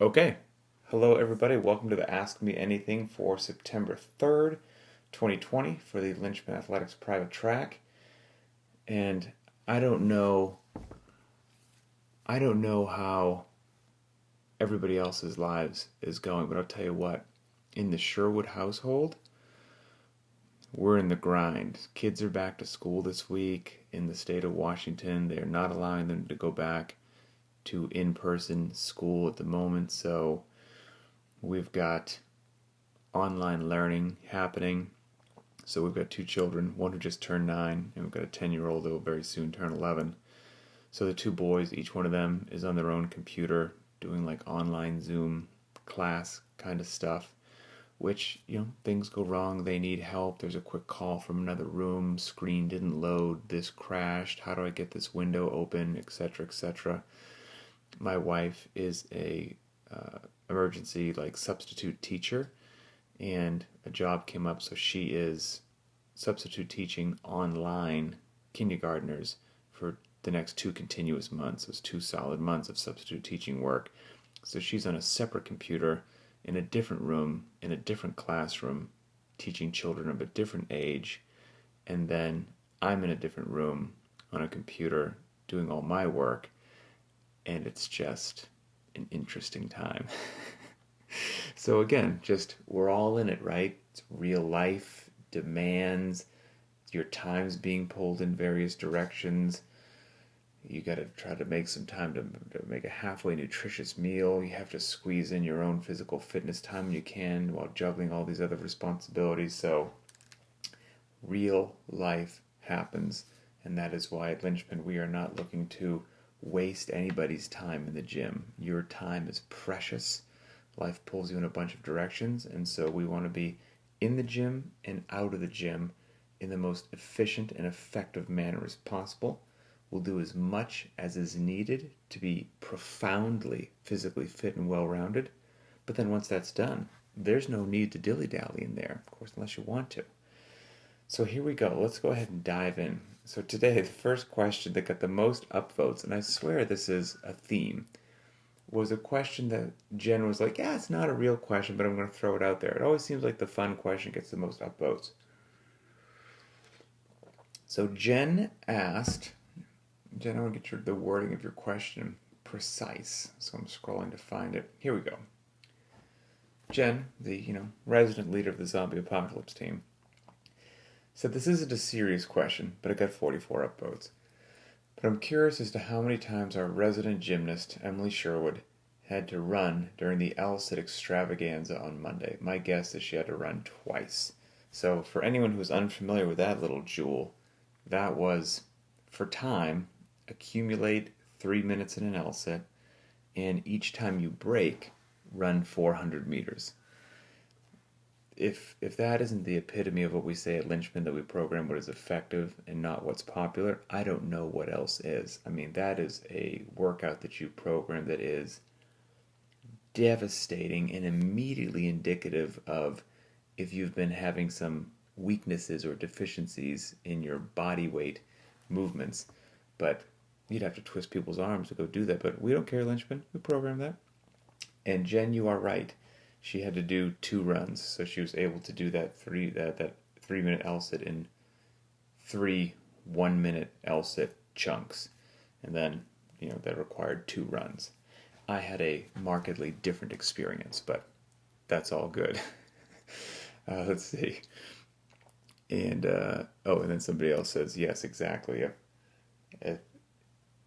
Okay. Hello, everybody. Welcome to the Ask Me Anything for September 3rd, 2020 for the Linchpin Athletics private track. And I don't know I don't know how everybody else's lives is going, but I'll tell you what, in the Sherwood household, we're in the grind. Kids are back to school this week in the state of Washington. They are not allowing them to go back to in-person school at the moment, so we've got online learning happening. So we've got two children, one who just turned 9, and we've got a 10-year-old that will very soon turn 11. So the two boys, each one of them is on their own computer doing like online Zoom class kind of stuff, which, things go wrong, they need help, there's a quick call from another room, screen didn't load, this crashed, how do I get this window open, etc., etc. My wife is a emergency like substitute teacher, and a job came up, so she is substitute teaching online kindergartners for the next 2 continuous months. It was 2 solid months of substitute teaching work. So she's on a separate computer in a different room, in a different classroom, teaching children of a different age, and then I'm in a different room on a computer doing all my work, and it's just an interesting time. So again, just we're all in it, right? It's real life, demands, your time's being pulled in various directions. You got to try to make some time to make a halfway nutritious meal. You have to squeeze in your own physical fitness time when you can while juggling all these other responsibilities. So real life happens, and that is why at Linchpin we are not looking to waste anybody's time in the gym. Your time is precious. Life pulls you in a bunch of directions, and so we want to be in the gym and out of the gym in the most efficient and effective manner as possible. We'll do as much as is needed to be profoundly physically fit and well-rounded, but then once that's done, there's no need to dilly-dally in there, of course, unless you want to. So here we go. Let's go ahead and dive in. So today, the first question that got the most upvotes, and I swear this is a theme, was a question that Jen was like, yeah, it's not a real question, but I'm going to throw it out there. It always seems like the fun question gets the most upvotes. So Jen asked, I want to get the wording of your question precise. So I'm scrolling to find it. Here we go. Jen, the resident leader of the zombie apocalypse team, said this isn't a serious question, but it got 44 upvotes. But I'm curious as to how many times our resident gymnast, Emily Sherwood, had to run during the LSIT extravaganza on Monday. My guess is she had to run twice. So for anyone who's unfamiliar with that little jewel, that was, for time, accumulate 3 minutes in an LSIT, and each time you break, run 400 meters. If that isn't the epitome of what we say at Linchpin, that we program what is effective and not what's popular, I don't know what else is. I mean, that is a workout that you program that is devastating and immediately indicative of if you've been having some weaknesses or deficiencies in your body weight movements. But you'd have to twist people's arms to go do that. But we don't care, Linchpin. We program that. And Jen, you are right. She had to do 2 runs, so she was able to do that 3-minute LSIT in 3 1-minute LSIT chunks, and then that required 2 runs. I had a markedly different experience, but that's all good. Let's see. And and then somebody else says yes, exactly.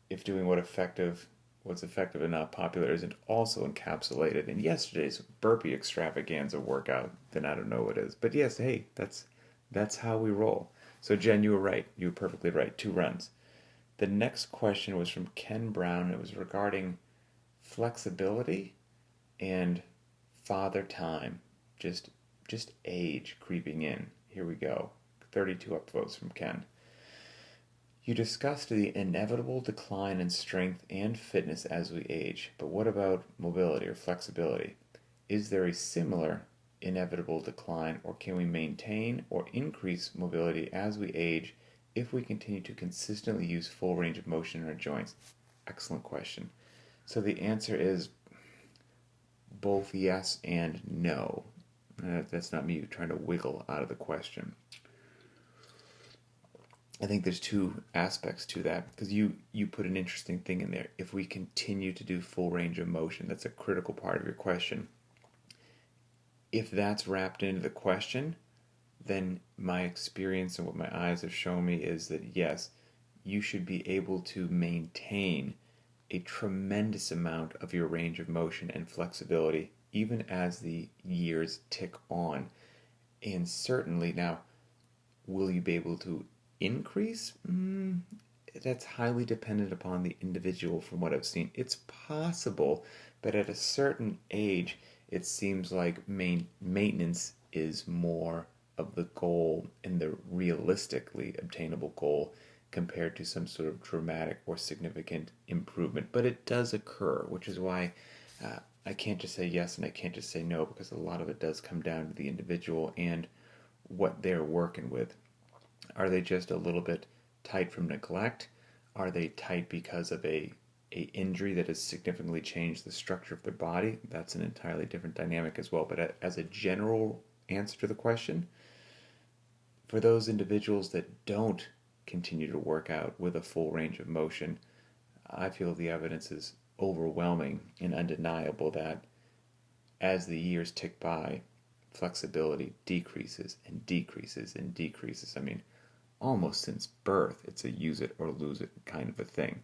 If doing what's effective and not popular isn't also encapsulated in yesterday's burpee extravaganza workout, then I don't know what is. But yes, hey, that's how we roll. So Jen, you were right. You were perfectly right. 2 runs. The next question was from Ken Brown. It was regarding flexibility and father time. Just age creeping in. Here we go. 32 upvotes from Ken. You discussed the inevitable decline in strength and fitness as we age, but what about mobility or flexibility? Is there a similar inevitable decline, or can we maintain or increase mobility as we age if we continue to consistently use full range of motion in our joints? Excellent question. So the answer is both yes and no. That's not me trying to wiggle out of the question. I think there's two aspects to that, because you put an interesting thing in there. If we continue to do full range of motion, that's a critical part of your question. If that's wrapped into the question, then my experience and what my eyes have shown me is that yes, you should be able to maintain a tremendous amount of your range of motion and flexibility even as the years tick on. And certainly now, will you be able to increase? That's highly dependent upon the individual from what I've seen. It's possible, but at a certain age, it seems like maintenance is more of the goal and the realistically obtainable goal compared to some sort of dramatic or significant improvement. But it does occur, which is why I can't just say yes and I can't just say no, because a lot of it does come down to the individual and what they're working with. Are they just a little bit tight from neglect? Are they tight because of a injury that has significantly changed the structure of their body? That's an entirely different dynamic as well. But as a general answer to the question, for those individuals that don't continue to work out with a full range of motion, I feel the evidence is overwhelming and undeniable that as the years tick by, flexibility decreases and decreases and decreases. I mean, almost since birth, it's a use it or lose it kind of a thing.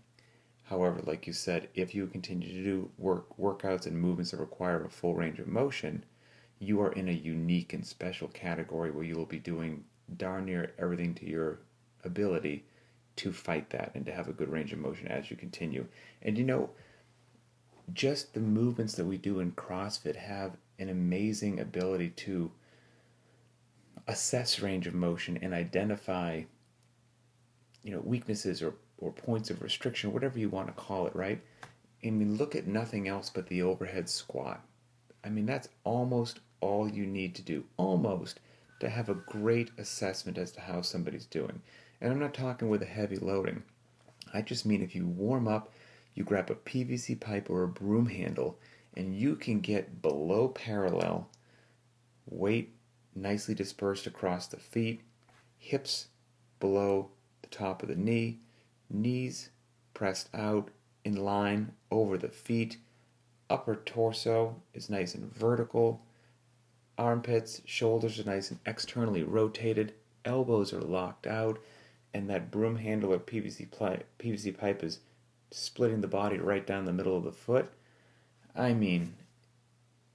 However, like you said, if you continue to do workouts and movements that require a full range of motion, you are in a unique and special category where you will be doing darn near everything to your ability to fight that and to have a good range of motion as you continue. And just the movements that we do in CrossFit have an amazing ability to assess range of motion and identify weaknesses or points of restriction, whatever you want to call it, right? I mean, look at nothing else but the overhead squat. I mean, that's almost all you need to do, almost, to have a great assessment as to how somebody's doing. And I'm not talking with a heavy loading. I just mean if you warm up, you grab a PVC pipe or a broom handle, and you can get below parallel, weight nicely dispersed across the feet, hips below the top of the knee, knees pressed out in line over the feet, upper torso is nice and vertical, armpits, shoulders are nice and externally rotated, elbows are locked out, and that broom handle or PVC pipe is splitting the body right down the middle of the foot. I mean,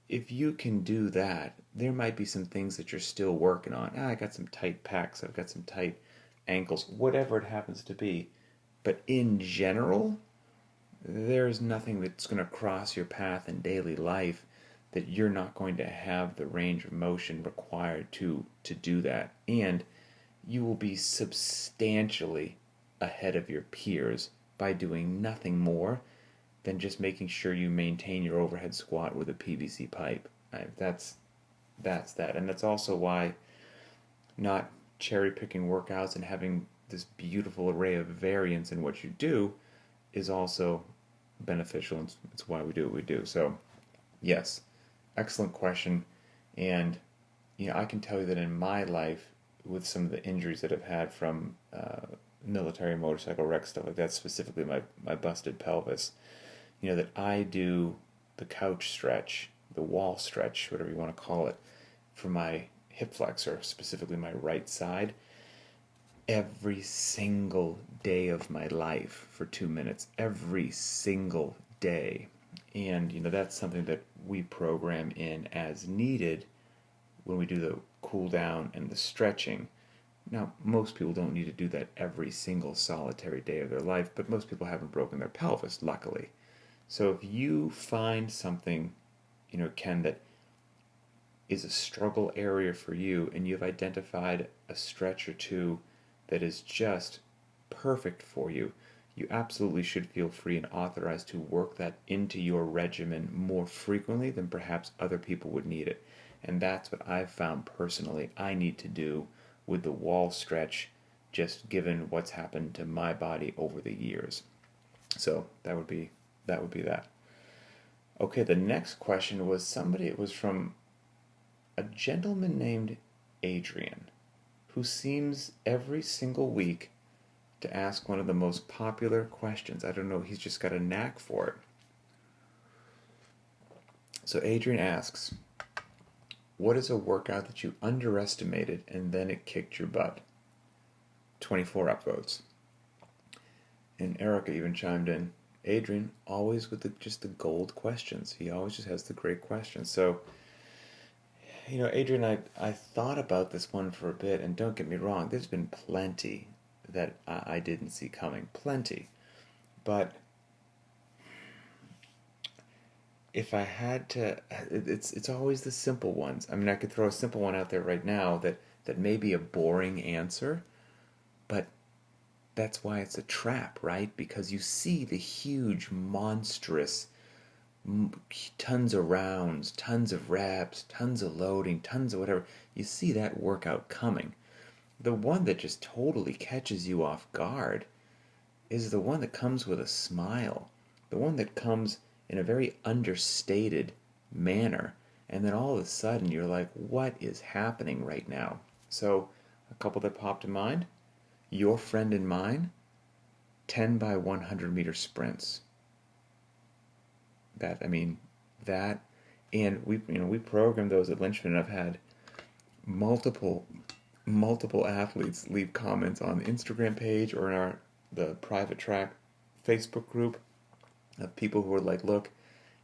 if you can do that, there might be some things that you're still working on. I got some tight pecs, I've got some tight ankles, whatever it happens to be. But in general, there's nothing that's going to cross your path in daily life that you're not going to have the range of motion required to do that. And you will be substantially ahead of your peers by doing nothing more than just making sure you maintain your overhead squat with a PVC pipe. That's that. And that's also why not cherry picking workouts and having this beautiful array of variance in what you do is also beneficial, and it's why we do what we do. So yes, excellent question. And I can tell you that in my life, with some of the injuries that I've had from military motorcycle wreck, stuff like that, specifically my busted pelvis, that I do the couch stretch, the wall stretch, whatever you want to call it, for my hip flexor, specifically my right side, every single day of my life for 2 minutes, every single day. And, that's something that we program in as needed when we do the cool down and the stretching. Now, most people don't need to do that every single solitary day of their life, but most people haven't broken their pelvis, luckily. So if you find something, Ken, that is a struggle area for you, and you've identified a stretch or two that is just perfect for you, you absolutely should feel free and authorized to work that into your regimen more frequently than perhaps other people would need it. And that's what I've found personally I need to do with the wall stretch, just given what's happened to my body over the years. So that would be that. Okay, the next question was it was from a gentleman named Adrian, who seems every single week to ask one of the most popular questions. I don't know, he's just got a knack for it. So Adrian asks, what is a workout that you underestimated and then it kicked your butt? 24 upvotes. And Erica even chimed in, Adrian, always with just the gold questions. He always just has the great questions. So, Adrian, I thought about this one for a bit, and don't get me wrong, there's been plenty that I didn't see coming. Plenty. But if I had to, it's always the simple ones. I mean, I could throw a simple one out there right now that may be a boring answer, but that's why it's a trap, right? Because you see the huge, monstrous, tons of rounds, tons of reps, tons of loading, tons of whatever. You see that workout coming. The one that just totally catches you off guard is the one that comes with a smile. The one that comes in a very understated manner. And then all of a sudden you're like, what is happening right now? So, a couple that popped in mind. Your friend and mine, 10 by 100 meter sprints. That, and we programmed those at Linchpin, and I've had multiple athletes leave comments on the Instagram page or in the private track Facebook group of people who were like, look,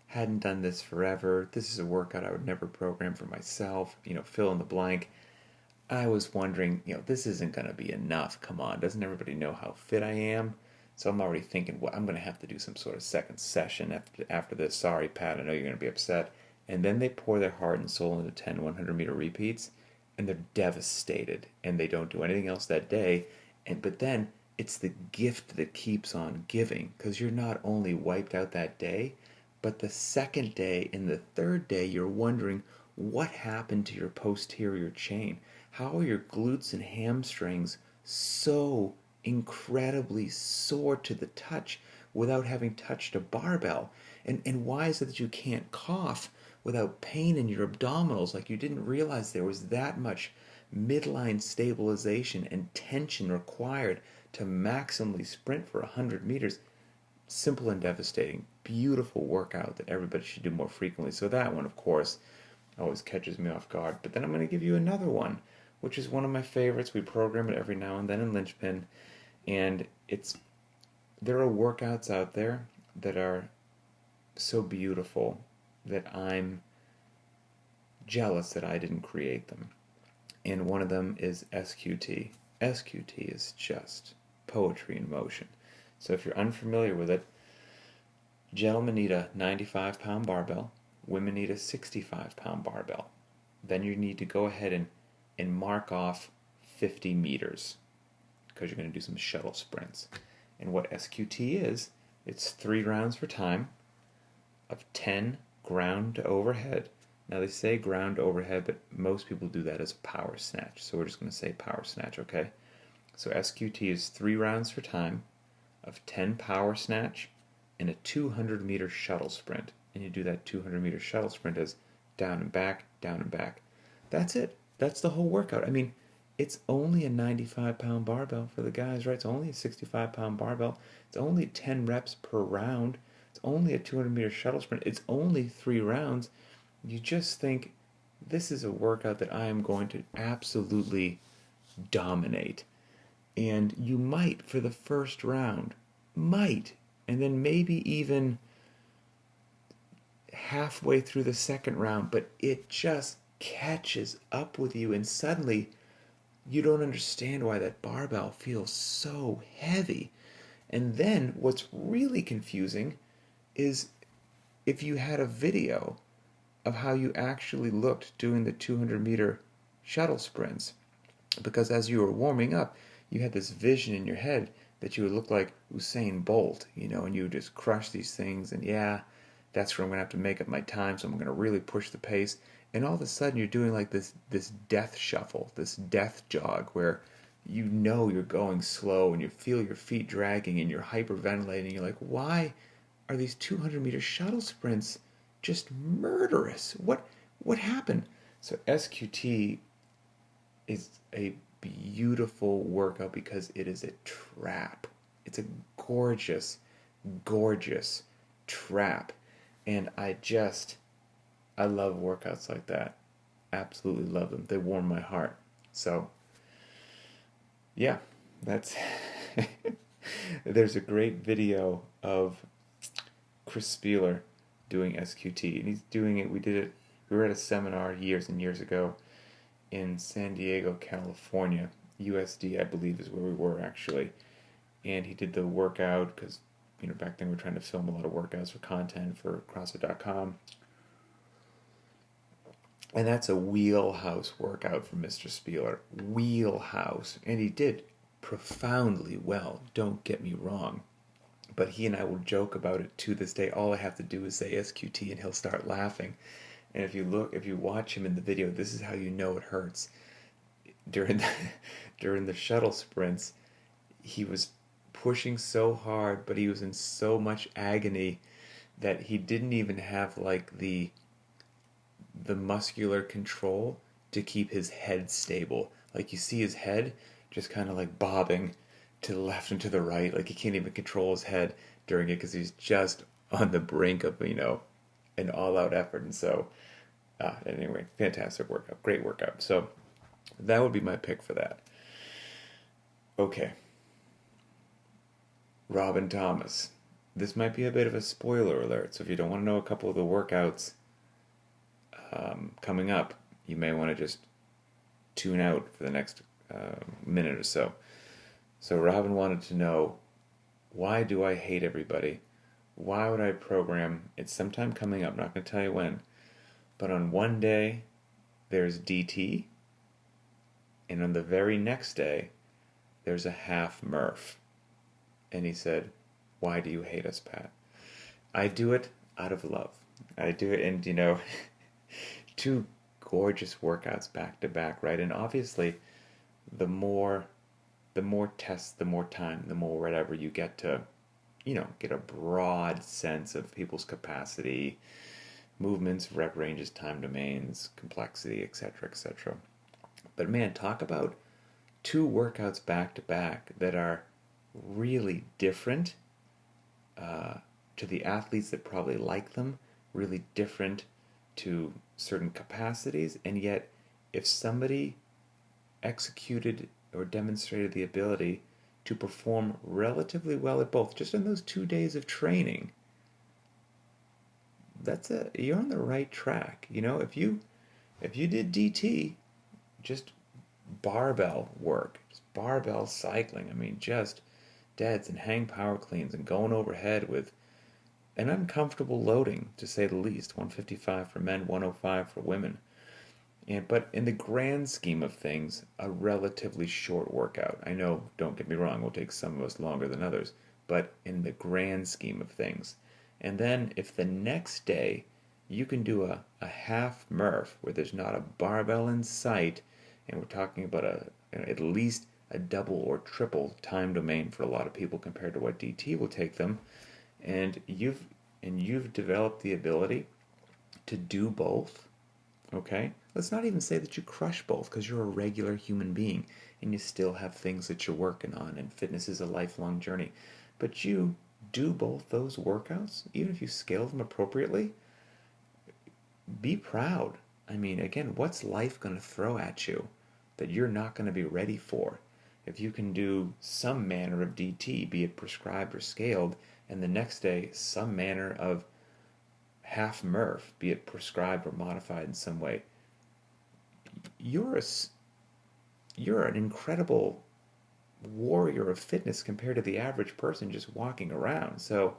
hadn't done this forever. This is a workout I would never program for myself. Fill in the blank. I was wondering, this isn't going to be enough. Come on, doesn't everybody know how fit I am? So I'm already thinking, well, I'm going to have to do some sort of second session after this. Sorry, Pat, I know you're going to be upset. And then they pour their heart and soul into 10 100-meter repeats, and they're devastated, and they don't do anything else that day. But then it's the gift that keeps on giving, because you're not only wiped out that day, but the second day and the third day you're wondering what happened to your posterior chain. How are your glutes and hamstrings so incredibly sore to the touch without having touched a barbell? And why is it that you can't cough without pain in your abdominals? Like, you didn't realize there was that much midline stabilization and tension required to maximally sprint for 100 meters. Simple and devastating. Beautiful workout that everybody should do more frequently. So that one, of course, always catches me off guard. But then I'm going to give you another one, which is one of my favorites. We program it every now and then in Linchpin. And there are workouts out there that are so beautiful that I'm jealous that I didn't create them. And one of them is SQT. SQT is just poetry in motion. So if you're unfamiliar with it, gentlemen need a 95-pound barbell. Women need a 65-pound barbell. Then you need to go ahead and mark off 50 meters because you're going to do some shuttle sprints. And what SQT is, it's 3 rounds for time of 10 ground to overhead. Now they say ground to overhead, but most people do that as a power snatch. So we're just going to say power snatch, okay? So SQT is 3 rounds for time of 10 power snatch and a 200-meter shuttle sprint. And you do that 200-meter shuttle sprint as down and back, down and back. That's it. That's the whole workout. I mean, it's only a 95-pound barbell for the guys, right? It's only a 65-pound barbell. It's only 10 reps per round. It's only a 200-meter shuttle sprint. It's only 3 rounds. You just think, this is a workout that I am going to absolutely dominate. And you might for the first round. Might. And then maybe even halfway through the second round. But it just catches up with you, and suddenly you don't understand why that barbell feels so heavy. And then what's really confusing is if you had a video of how you actually looked doing the 200-meter shuttle sprints. Because as you were warming up, you had this vision in your head that you would look like Usain Bolt, and you would just crush these things, and yeah, that's where I'm going to have to make up my time, so I'm going to really push the pace. And all of a sudden you're doing like this death shuffle, this death jog, where you're going slow and you feel your feet dragging and you're hyperventilating. You're like, why are these 200-meter shuttle sprints just murderous. What happened? So SQT is a beautiful workout because it is a trap. It's a gorgeous, gorgeous trap. And I love workouts like that. Absolutely love them. They warm my heart. So, yeah, that's. There's a great video of Chris Spieler doing SQT, and he's doing it. We were at a seminar years and years ago in San Diego, California. USD, I believe, is where we were actually. And he did the workout because, back then we were trying to film a lot of workouts for content for CrossFit.com. And that's a wheelhouse workout from Mr. Spieler. Wheelhouse. And he did profoundly well, don't get me wrong. But he and I will joke about it to this day. All I have to do is say SQT and he'll start laughing. And if you watch him in the video, this is how you know it hurts. During the shuttle sprints, he was pushing so hard, but he was in so much agony that he didn't even have like the muscular control to keep his head stable. Like you see his head just kind of like bobbing to the left and to the right. Like he can't even control his head during it because he's just on the brink of, an all-out effort. And so, anyway, fantastic workout. Great workout. So that would be my pick for that. Okay. Robin Thomas. This might be a bit of a spoiler alert. So if you don't want to know a couple of the workouts coming up, you may want to just tune out for the next minute or so. So Robin wanted to know, why do I hate everybody? Why would I program? It's sometime coming up, not going to tell you when. But on one day, there's DT. And on the very next day, there's a half Murph. And he said, why do you hate us, Pat? I do it out of love. I do it, and two gorgeous workouts back to back, right? And obviously, the more tests, the more time, the more whatever you get to, get a broad sense of people's capacity, movements, rep ranges, time domains, complexity, etc., etc. But man, talk about two workouts back to back that are really different to the athletes that probably like them, really different to certain capacities, and yet if somebody executed or demonstrated the ability to perform relatively well at both, just in those 2 days of training, you're on the right track. If you did DT, just barbell work, just barbell cycling, just deads and hang power cleans and going overhead with an uncomfortable loading, to say the least. 155 for men, 105 for women. But in the grand scheme of things, a relatively short workout. I know, don't get me wrong, it will take some of us longer than others, but in the grand scheme of things. And then if the next day you can do a half Murph where there's not a barbell in sight, and we're talking about at least a double or triple time domain for a lot of people compared to what DT will take them, and you've developed the ability to do both, okay? Let's not even say that you crush both, because you're a regular human being and you still have things that you're working on, and fitness is a lifelong journey. But you do both those workouts, even if you scale them appropriately, be proud. Again, what's life going to throw at you that you're not going to be ready for? If you can do some manner of DT, be it prescribed or scaled, and the next day some manner of half Murph, be it prescribed or modified in some way, you're an incredible warrior of fitness compared to the average person just walking around. So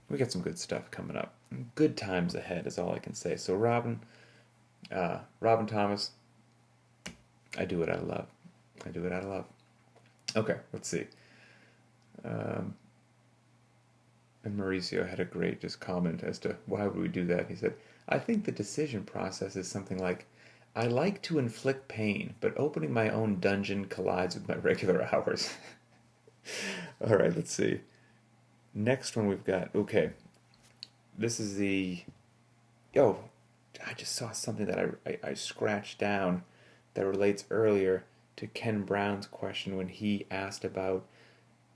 we got some good stuff coming up. Good times ahead is all I can say. So Robin Thomas, I do it out of love. I do it out of love. Okay, let's see. And Mauricio had a great just comment as to why would we do that. He said, I think the decision process is something like, I like to inflict pain, but opening my own dungeon collides with my regular hours. All right, let's see. Next one we've got, okay, this is the yo, I just saw something that I scratched down that relates earlier to Ken Brown's question when he asked about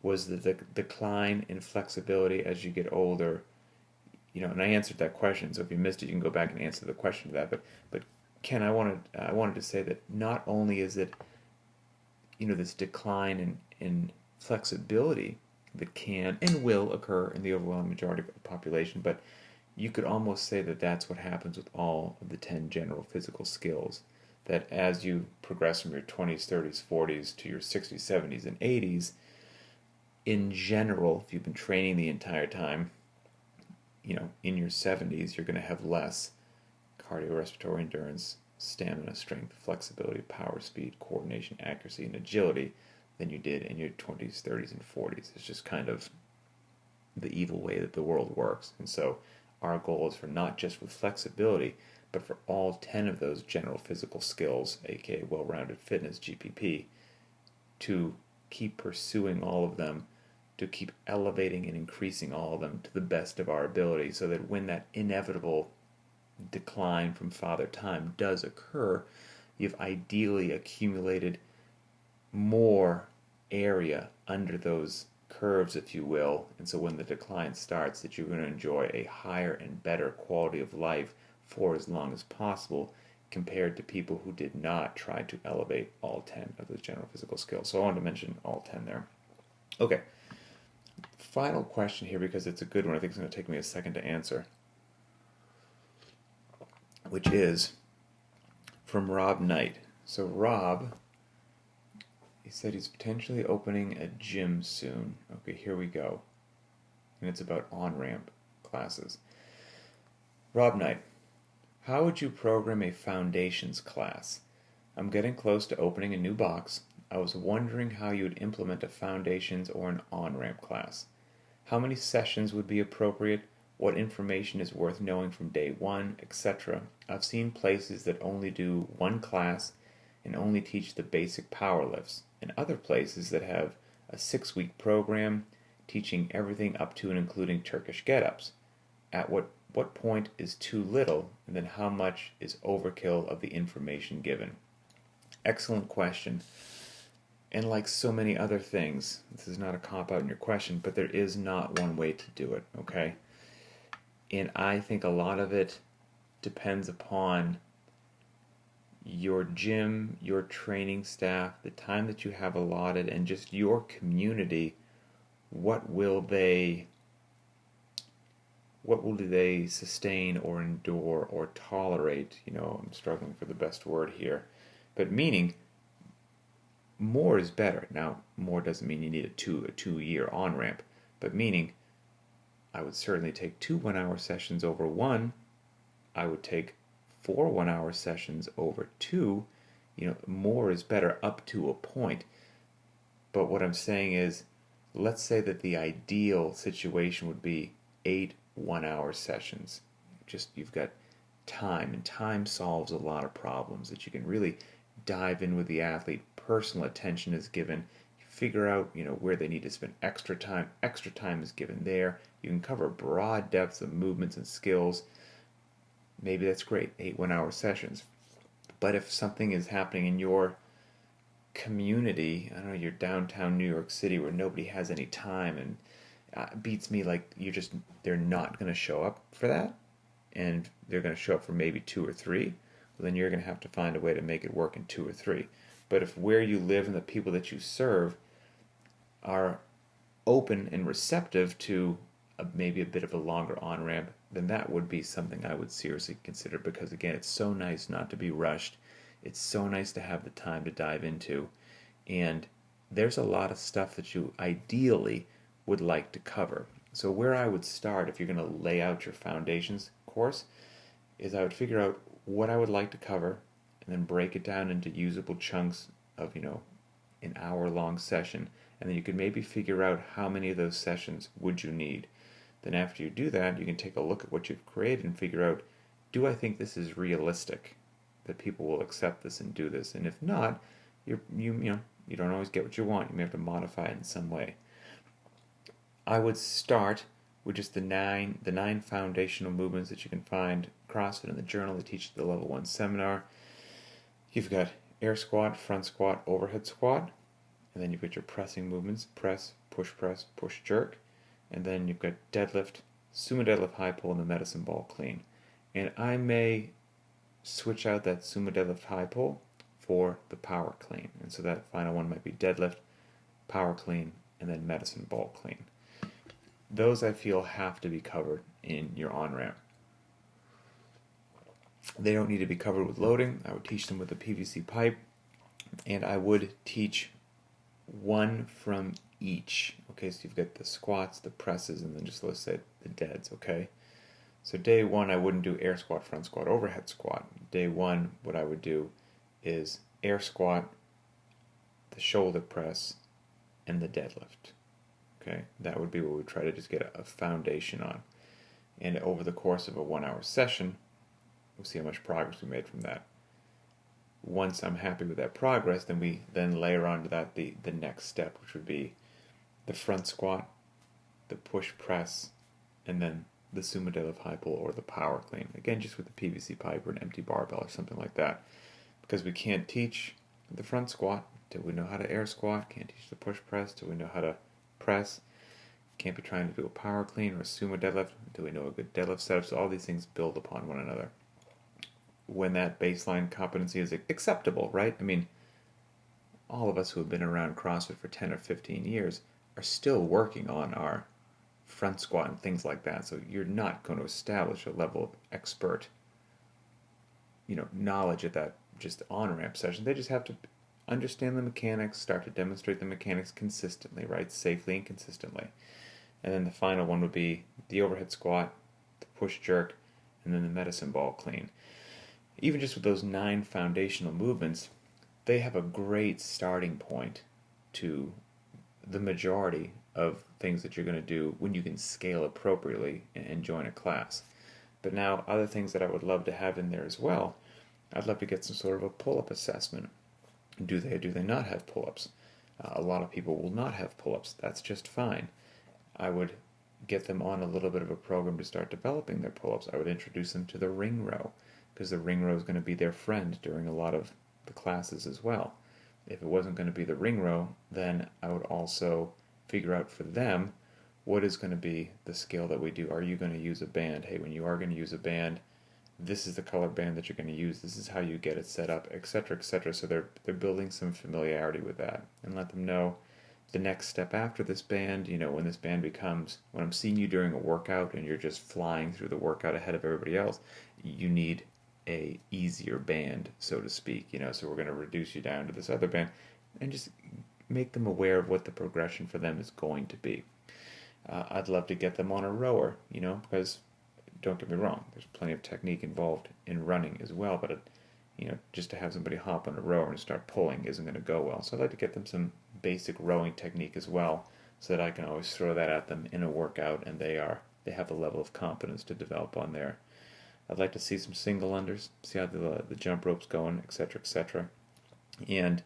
was the decline in flexibility as you get older. And I answered that question. So if you missed it, you can go back and answer the question to that. But Ken, I wanted to say that not only is it this decline in flexibility that can and will occur in the overwhelming majority of the population, but you could almost say that that's what happens with all of the 10 general physical skills. That as you progress from your 20s, 30s, 40s to your 60s, 70s, and 80s, in general, if you've been training the entire time, in your 70s, you're going to have less cardiorespiratory endurance, stamina, strength, flexibility, power, speed, coordination, accuracy, and agility than you did in your 20s, 30s, and 40s. It's just kind of the evil way that the world works. And so our goal is for not just with flexibility, but for all 10 of those general physical skills, aka well-rounded fitness, GPP, to keep pursuing all of them, to keep elevating and increasing all of them to the best of our ability, so that when that inevitable decline from Father Time does occur, you've ideally accumulated more area under those curves, if you will, and so when the decline starts, that you're going to enjoy a higher and better quality of life for as long as possible compared to people who did not try to elevate all 10 of those general physical skills. So I wanted to mention all 10 there. Okay, final question here, because it's a good one. I think it's going to take me a second to answer, which is from Rob Knight. So Rob, he said he's potentially opening a gym soon. Okay, here we go. And it's about on-ramp classes. Rob Knight, how would you program a foundations class? I'm getting close to opening a new box. I was wondering how you would implement a foundations or an on-ramp class. How many sessions would be appropriate? What information is worth knowing from day one, etc. I've seen places that only do one class and only teach the basic power lifts, and other places that have a 6-week program teaching everything up to and including Turkish get-ups. At what point is too little, and then how much is overkill of the information given? Excellent question. And like so many other things, this is not a cop-out in your question, but there is not one way to do it, okay? And I think a lot of it depends upon your gym, your training staff, the time that you have allotted, and just your community. What will they sustain or endure or tolerate? I'm struggling for the best word here. But meaning, more is better. Now, more doesn't mean you need a two-year on-ramp, but meaning, I would certainly take 2 1-hour sessions over 1. I would take 4 1-hour sessions over 2. More is better up to a point. But what I'm saying is, let's say that the ideal situation would be 8 1-hour sessions. Just, you've got time, and time solves a lot of problems, that you can really dive in with the athlete. Personal attention is given. You figure out, where they need to spend extra time. Extra time is given there. You can cover broad depths of movements and skills. Maybe that's great, 8 1-hour sessions. But if something is happening in your community, I don't know, you're downtown New York City where nobody has any time, and it beats me, like, they're not going to show up for that, and they're going to show up for maybe 2 or 3, well, then you're going to have to find a way to make it work in 2 or 3. But if where you live and the people that you serve are open and receptive to maybe a bit of a longer on-ramp, then that would be something I would seriously consider, because again, it's so nice not to be rushed. It's so nice to have the time to dive into, and there's a lot of stuff that you ideally would like to cover. So where I would start, if you're going to lay out your foundations course, is I would figure out what I would like to cover, and then break it down into usable chunks of, an hour-long session, and then you could maybe figure out how many of those sessions would you need. Then after you do that, you can take a look at what you've created and figure out, do I think this is realistic, that people will accept this and do this? And if not, you don't always get what you want. You may have to modify it in some way. I would start with just the nine foundational movements that you can find CrossFit in the journal. They teach at the level 1 seminar. You've got air squat, front squat, overhead squat, and then you've got your pressing movements: press, push, jerk, and then you've got deadlift, sumo deadlift, high pull, and the medicine ball clean. And I may switch out that sumo deadlift high pull for the power clean, and so that final one might be deadlift, power clean, and then medicine ball clean. Those I feel have to be covered in your on-ramp. They don't need to be covered with loading. I would teach them with a PVC pipe, and I would teach one from each. Okay, so you've got the squats, the presses, and then just let's say the deads, okay? So day one, I wouldn't do air squat, front squat, overhead squat. Day one, what I would do is air squat, the shoulder press, and the deadlift. Okay, that would be what we try to just get a foundation on. And over the course of a 1 hour session, we'll see how much progress we made from that. Once I'm happy with that progress, then we layer onto that the next step, which would be the front squat, the push press, and then the sumo deadlift high pull or the power clean. Again, just with the PVC pipe or an empty barbell or something like that. Because we can't teach the front squat till we know how to air squat, can't teach the push press till we know how to press, can't be trying to do a power clean or a sumo deadlift until we know a good deadlift setup. So all these things build upon one another. When that baseline competency is acceptable, right? I mean, all of us who have been around CrossFit for 10 or 15 years are still working on our front squat and things like that. So you're not going to establish a level of expert, knowledge at that just on-ramp session. They just have to understand the mechanics, start to demonstrate the mechanics consistently, right? Safely and consistently. And then the final one would be the overhead squat, the push jerk, and then the medicine ball clean. Even just with those 9 foundational movements, they have a great starting point to the majority of things that you're going to do when you can scale appropriately and join a class. But now, other things that I would love to have in there as well, I'd love to get some sort of a pull-up assessment. Do they or do they not have pull-ups? A lot of people will not have pull-ups. That's just fine. I would get them on a little bit of a program to start developing their pull-ups. I would introduce them to the ring row, because the ring row is going to be their friend during a lot of the classes as well. If it wasn't going to be the ring row, then I would also figure out for them what is going to be the skill that we do. Are you going to use a band? Hey, when you are going to use a band, this is the color band that you're going to use. This is how you get it set up, etc., etc. So they're building some familiarity with that, and let them know the next step after this band. When this band becomes, when I'm seeing you during a workout and you're just flying through the workout ahead of everybody else, you need a easier band, so to speak. So we're going to reduce you down to this other band, and just make them aware of what the progression for them is going to be. I'd love to get them on a rower, because don't get me wrong, there's plenty of technique involved in running as well, but just to have somebody hop on a rower and start pulling isn't going to go well. So I'd like to get them some basic rowing technique as well, so that I can always throw that at them in a workout, and they have a level of competence to develop on there. I'd like to see some single unders, see how the jump rope's going, etc., etc. And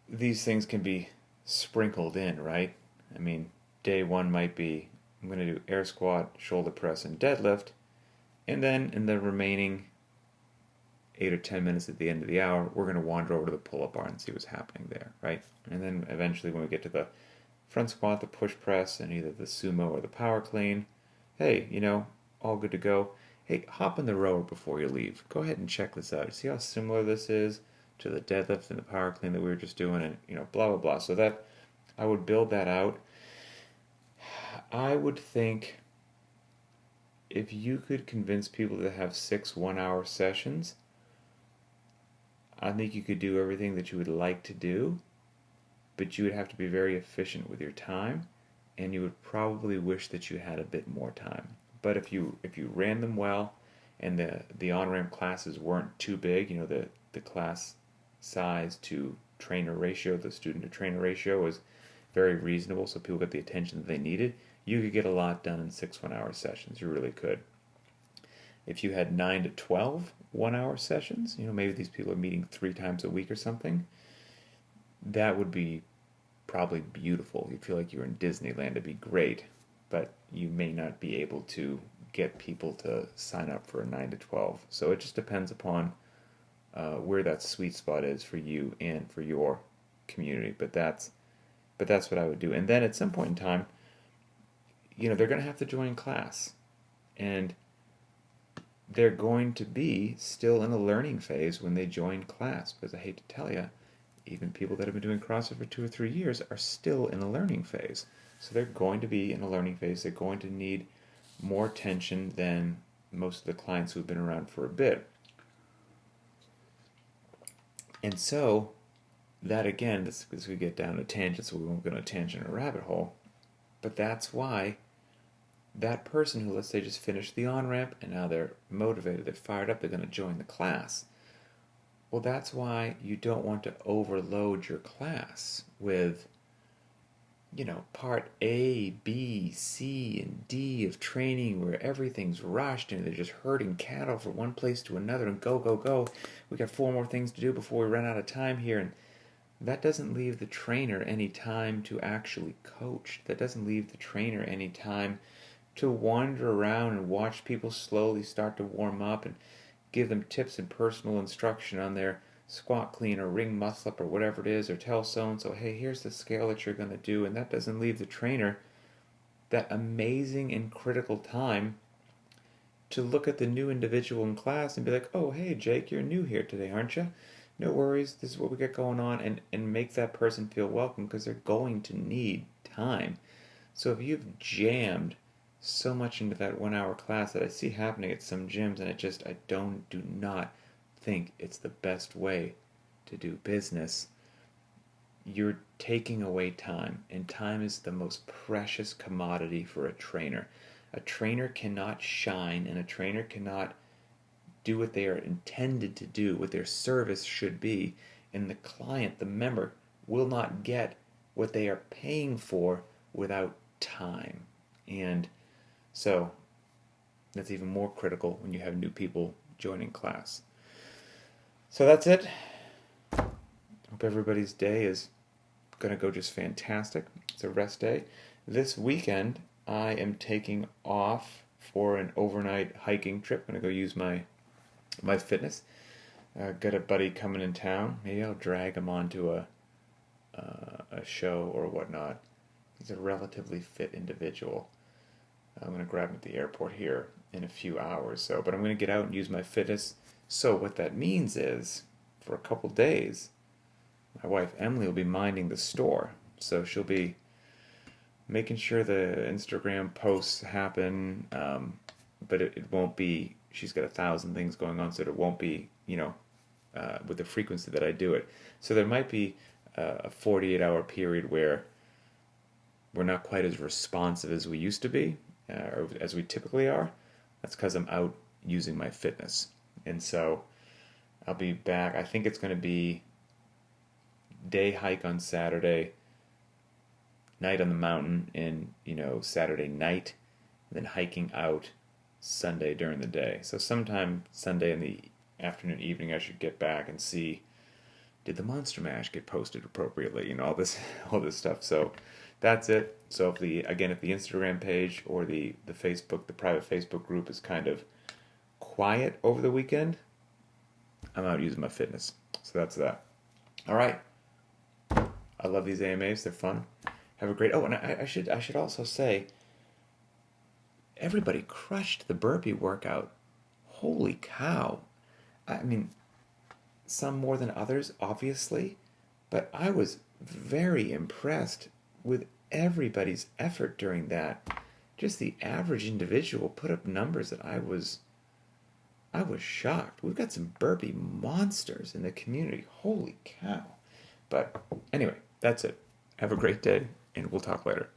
these things can be sprinkled in, right? I mean, day one might be, I'm going to do air squat, shoulder press, and deadlift, and then in the remaining 8 or 10 minutes at the end of the hour, we're going to wander over to the pull-up bar and see what's happening there, right? And then eventually when we get to the front squat, the push press, and either the sumo or the power clean, hey, all good to go. Hey, hop in the rower before you leave. Go ahead and check this out. See how similar this is to the deadlift and the power clean that we were just doing, and blah, blah, blah. So that, I would build that out. I would think if you could convince people to have 6 1-hour sessions, I think you could do everything that you would like to do, but you would have to be very efficient with your time, and you would probably wish that you had a bit more time. But if you ran them well, and the on-ramp classes weren't too big, the class size to trainer ratio, the student to trainer ratio was very reasonable, so people got the attention that they needed, you could get a lot done in 6 1-hour sessions. You really could. If you had 9 to 12 1-hour sessions, maybe these people are meeting 3 times a week or something, that would be probably beautiful. You'd feel like you were in Disneyland. It'd be great. but you may not be able to get people to sign up for a 9 to 12. So it just depends upon where that sweet spot is for you and for your community. But that's what I would do. And then at some point in time, they're going to have to join class, and they're going to be still in a learning phase when they join class. Because I hate to tell you, even people that have been doing CrossFit for 2 or 3 years are still in a learning phase. So they're going to be in a learning phase. They're going to need more attention than most of the clients who've been around for a bit. And so that, again, this is we get down to tangents, so we won't go on a tangent or a rabbit hole. But that's why that person who, let's say, just finished the on-ramp and now they're motivated, they're fired up, they're going to join the class. Well, that's why you don't want to overload your class with, part A, B, C, and D of training where everything's rushed and they're just herding cattle from one place to another and go, go, go. We got 4 more things to do before we run out of time here. And that doesn't leave the trainer any time to actually coach. That doesn't leave the trainer any time to wander around and watch people slowly start to warm up and give them tips and personal instruction on their squat clean or ring muscle up or whatever it is, or tell so-and-so, hey, here's the scale that you're going to do. And that doesn't leave the trainer that amazing and critical time to look at the new individual in class and be like, oh, hey, Jake, you're new here today, aren't you? No worries, this is what we got going on, and make that person feel welcome, because they're going to need time. So if you've jammed so much into that 1 hour class that I see happening at some gyms, and I do not think it's the best way to do business, you're taking away time, and time is the most precious commodity for a trainer. A trainer cannot shine, and a trainer cannot do what they are intended to do, what their service should be, and the client, the member, will not get what they are paying for without time. And so that's even more critical when you have new people joining class. So that's it. Hope everybody's day is going to go just fantastic. It's a rest day. This weekend, I am taking off for an overnight hiking trip. I'm going to go use my fitness. Got a buddy coming in town. Maybe I'll drag him onto a show or whatnot. He's a relatively fit individual. I'm going to grab him at the airport here in a few hours. But I'm going to get out and use my fitness. So what that means is, for a couple days, my wife Emily will be minding the store. So she'll be making sure the Instagram posts happen, but it won't be, she's got 1,000 things going on, so it won't be, with the frequency that I do it. So there might be a 48-hour period where we're not quite as responsive as we used to be, or as we typically are. That's because I'm out using my fitness. And so I'll be back. I think it's going to be day hike on Saturday, night on the mountain, and Saturday night, and then hiking out Sunday during the day. So sometime Sunday in the afternoon, evening, I should get back and see, did the Monster Mash get posted appropriately? All this stuff. So that's it. So if the Instagram page or the Facebook, the private Facebook group is kind of quiet over the weekend, I'm out using my fitness. So that's that. All right. I love these AMAs. They're fun. Have a great... Oh, and I should also say, everybody crushed the burpee workout. Holy cow. I mean, some more than others, obviously, but I was very impressed with everybody's effort during that. Just the average individual put up numbers that I was shocked. We've got some burpee monsters in the community. Holy cow. But anyway, that's it. Have a great day, and we'll talk later.